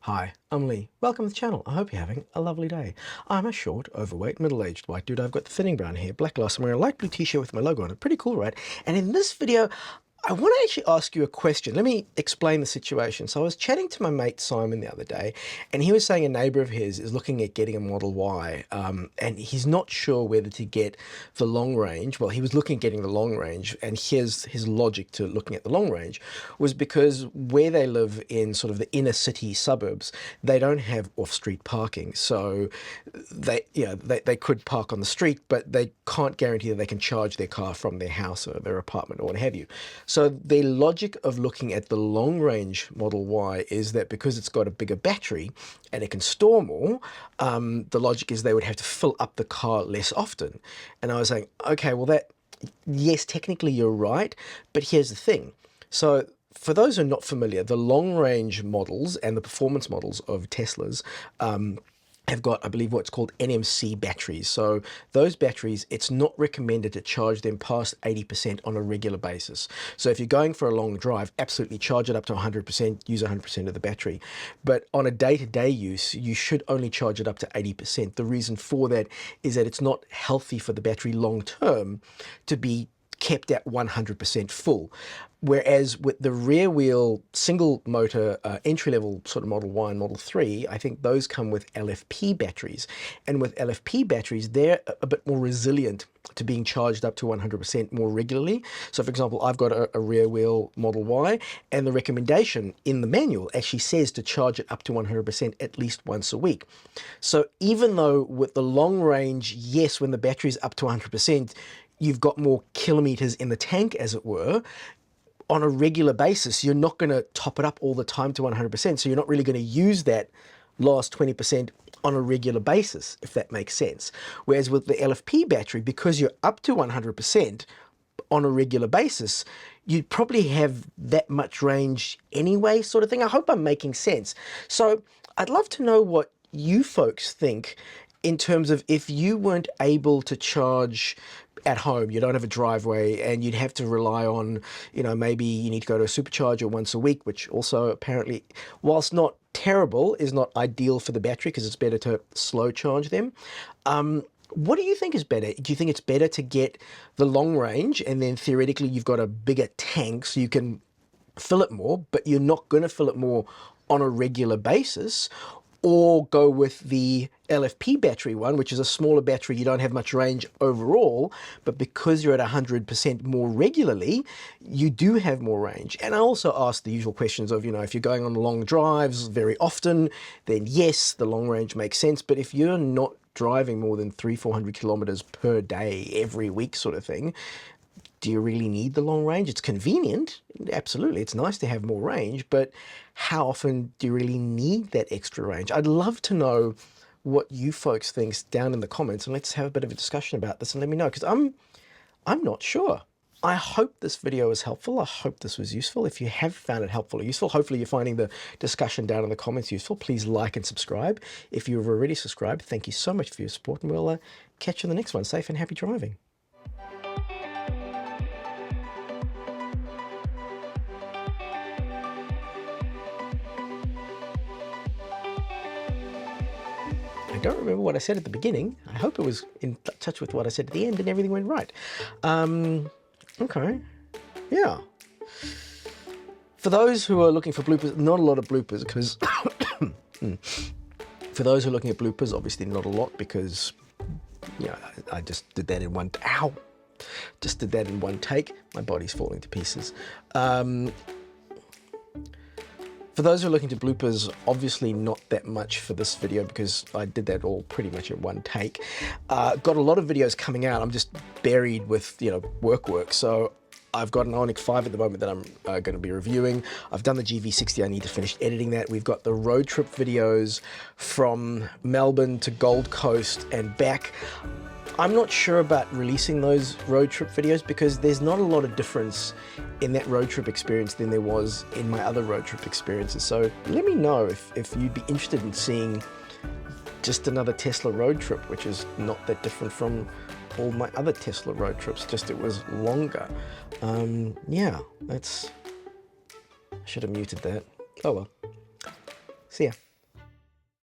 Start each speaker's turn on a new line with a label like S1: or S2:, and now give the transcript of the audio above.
S1: Hi, I'm Lee. Welcome to the channel. I hope you're having a lovely day. I'm a short, overweight, middle-aged white dude. I've got the thinning brown hair, black glasses. I'm wearing a light blue t-shirt with my logo on it. Pretty cool, right? And in this video, I want to actually ask you a question. Let me explain the situation. So I was chatting to my mate Simon the other day, and he was saying a neighbor of his is looking at getting a Model Y, and he's not sure whether to get the long range. Well, he was looking at getting the long range, and his logic to looking at the long range was because where they live in sort of the inner city suburbs, they don't have off-street parking. So they could park on the street, but they can't guarantee that they can charge their car from their house or their apartment or what have you. So the logic of looking at the long range Model Y is that because it's got a bigger battery and it can store more, the logic is they would have to fill up the car less often. And I was saying, okay, well yes, technically you're right, but here's the thing. So for those who are not familiar, the long range models and the performance models of Teslas, have got, I believe, what's called NMC batteries. So those batteries, it's not recommended to charge them past 80% on a regular basis. So if you're going for a long drive, absolutely charge it up to 100%, use 100% of the battery. But on a day-to-day use, you should only charge it up to 80%. The reason for that is that it's not healthy for the battery long-term to be kept at 100% full. Whereas with the rear wheel single motor entry-level sort of Model Y and Model 3, I think those come with LFP batteries. And with LFP batteries, they're a bit more resilient to being charged up to 100% more regularly. So for example, I've got a rear wheel Model Y, and the recommendation in the manual actually says to charge it up to 100% at least once a week. So even though with the long range, yes, when the battery is up to 100%, you've got more kilometers in the tank, as it were, on a regular basis, you're not going to top it up all the time to 100%. So you're not really going to use that last 20% on a regular basis, if that makes sense. Whereas with the LFP battery, because you're up to 100% on a regular basis, you'd probably have that much range anyway, sort of thing. I hope I'm making sense. So I'd love to know what you folks think in terms of if you weren't able to charge at home, you don't have a driveway, and you'd have to rely on, maybe you need to go to a supercharger once a week, which also apparently, whilst not terrible, is not ideal for the battery because it's better to slow charge them. What do you think is better? Do you think it's better to get the long range and then theoretically you've got a bigger tank so you can fill it more, but you're not going to fill it more on a regular basis? Or go with the LFP battery one, which is a smaller battery, you don't have much range overall, but because you're at 100% more regularly, you do have more range. And I also ask the usual questions of, if you're going on long drives very often, then yes, the long range makes sense. But if you're not driving more than 300-400 kilometers per day every week sort of thing, do you really need the long range? It's convenient, absolutely. It's nice to have more range, but how often do you really need that extra range? I'd love to know what you folks think down in the comments, and let's have a bit of a discussion about this and let me know, because I'm not sure. I hope this video was helpful. I hope this was useful. If you have found it helpful or useful, hopefully you're finding the discussion down in the comments useful. Please like and subscribe. If you've already subscribed, thank you so much for your support, and we'll catch you in the next one. Safe and happy driving. I don't remember what I said at the beginning. I hope it was in touch with what I said at the end and everything went right. Okay, yeah. For those who are looking for bloopers, not a lot of bloopers because... For those who are looking at bloopers, obviously not a lot because, I just did that in one... Ow! Just did that in one take. My body's falling to pieces. For those who are looking to bloopers, obviously not that much for this video because I did that all pretty much in one take. Got a lot of videos coming out. I'm just buried with, work. So I've got an Ioniq 5 at the moment that I'm going to be reviewing. I've done the GV60. I need to finish editing that. We've got the road trip videos from Melbourne to Gold Coast and back. I'm not sure about releasing those road trip videos because there's not a lot of difference in that road trip experience than there was in my other road trip experiences. So let me know if you'd be interested in seeing just another Tesla road trip, which is not that different from all my other Tesla road trips, just it was longer. Yeah, I should have muted that. Oh well. See ya.